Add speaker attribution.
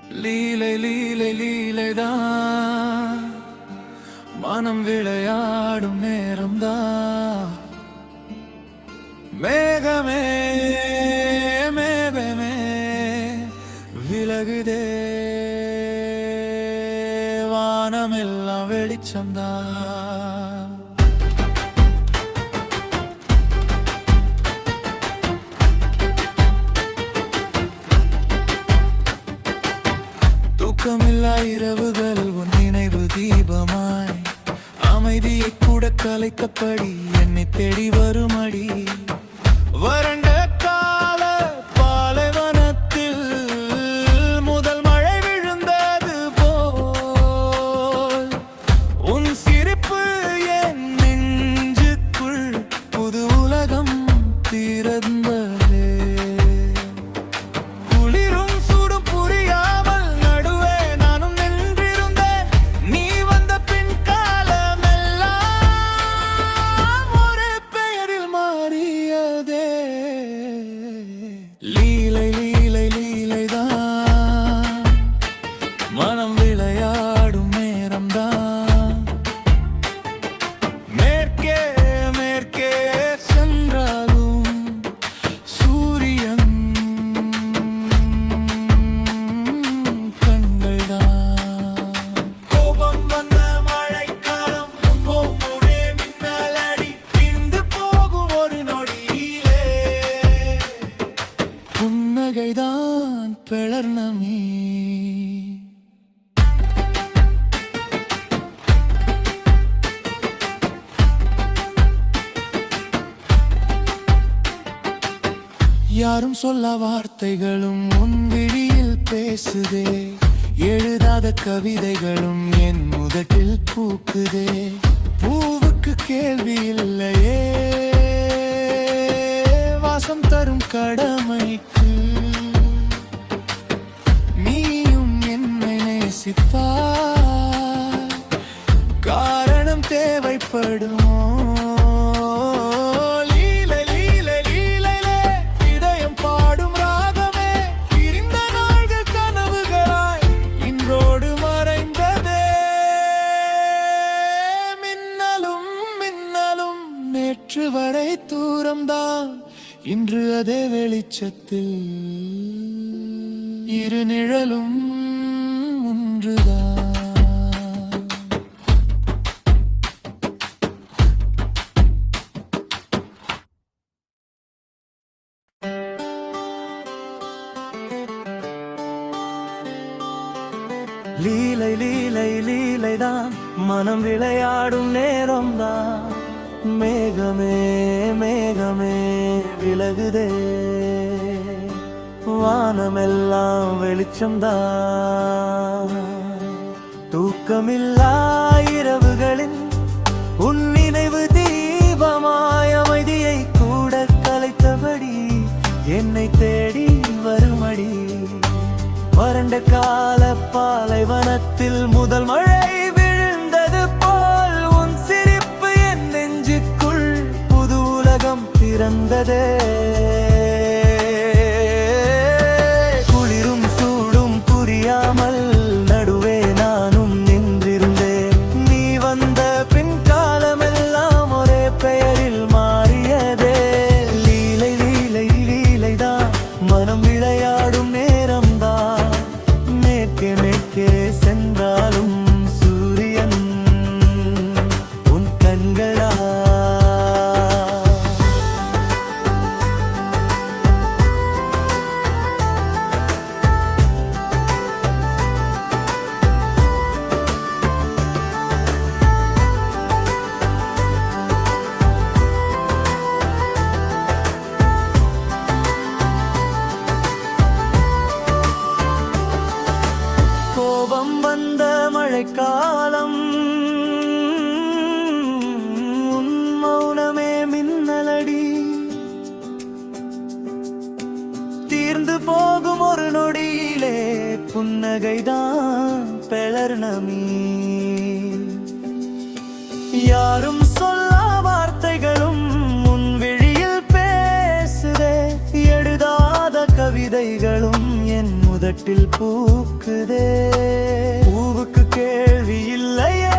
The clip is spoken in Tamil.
Speaker 1: லீலை லீலை லீலைதான், மனம் விளையாடும் நேரம்தான். மேகமே மேகமே விலகுதே, வானமெல்லாம் வெளிச்சம்தான். தூக்கமில்லா இரவுகள் உன் நினைவு தீபமாய், அமைதியை கூட கலைத்தபடி என்னை தேடி வருமடி. வறண்ட கால பாலைவனத்தில் முதல் மழை விழுந்தது போல், உன் சிரிப்பு என் நெஞ்சுக்குள் புது உலகம் திறந்ததே. குளிரும் சூடும் புரியாமல் நடுவே நானும் நின்றிருந்தேன். நீ வந்த பின் காலமெல்லாம் ஒரே பெயரில் மாறியதே. லீலை லீலை லீலைதான், மனம் விளையாடும் நேரம்தான். மேற்கே மேற்கே சென்றாலும் சூரியன் கண்கள்தான். கோபம் வந்த மழைக்காலம் முன்னே மின்னலடி, பிந்து போகும் ஒரு நொடியிலே. புன்னகைதான் பெளர்ணமி. யாரும் சொல்ல வார்த்தைகளும் உன் விழியில் பேசுதே. எழுதாத கவிதைகளும் என் முதட்டில் பூக்குதே. பூவுக்கு கேள்வி இல்லையே, வாசம் தரும் கடமைக்கு நீயும் என்னை நேசித்தாய். காரணம் தேவைப்படுமோ? லீலை லீலை லீலைலே இதயம் பாடும் ராகமே, பிரிந்த நாள்கள் கனவுகளாய் இன்றோடு மறைந்ததே. மின்னலும் மின்னலும் நேற்று வரை தூரம்தான், இன்று அதே வெளிச்சத்தில் இரு நிழலும் ஒன்றுதான்.
Speaker 2: லீலை லீலை லீலைதான், மனம் விளையாடும் நேரம்தான். மேகமே மேகமே விலகுதே, வானமெல்லாம் வெளிச்சம்தான். தூக்கமில்லா இரவுகளின் உன் நினைவு தீபமாய், அமைதியை கூட கலைத்தபடி என்னை தேடி வருமடி. வறண்ட கால பாலைவனத்தில் முதல் மழை விழுந்தது போல், உன் சிரிப்பு என் நெஞ்சுக்குள் புது உலகம் திறந்ததே. குளிரும் சூடும் புரியாமல் நடுவே நானும் நின்றிருந்தேன். நீ வந்த பின் காலமெல்லாம் ஒரே பெயரில் மாறியதே. லீலை லீலை லீலைதான், மனம் விளையாடும் நேரம்தான். மேற்கே மேற்கே சென்றாலும் சூரியன் உன் கண்களா. கோபம் வந்த மழைக்காலம் உன் மௌனமே மின்னலடி, தீர்ந்து போகும் ஒரு நொடியிலே. புன்னகைதான் பெளர்ணமி. யாரும் சொல்லா வார்த்தைகளும் உன் விழியில் பேசுதே. எழுதாத கவிதைகளும் என் உதட்டில் பூக்குதே பூவுக்கு கேள்வி இல்லையே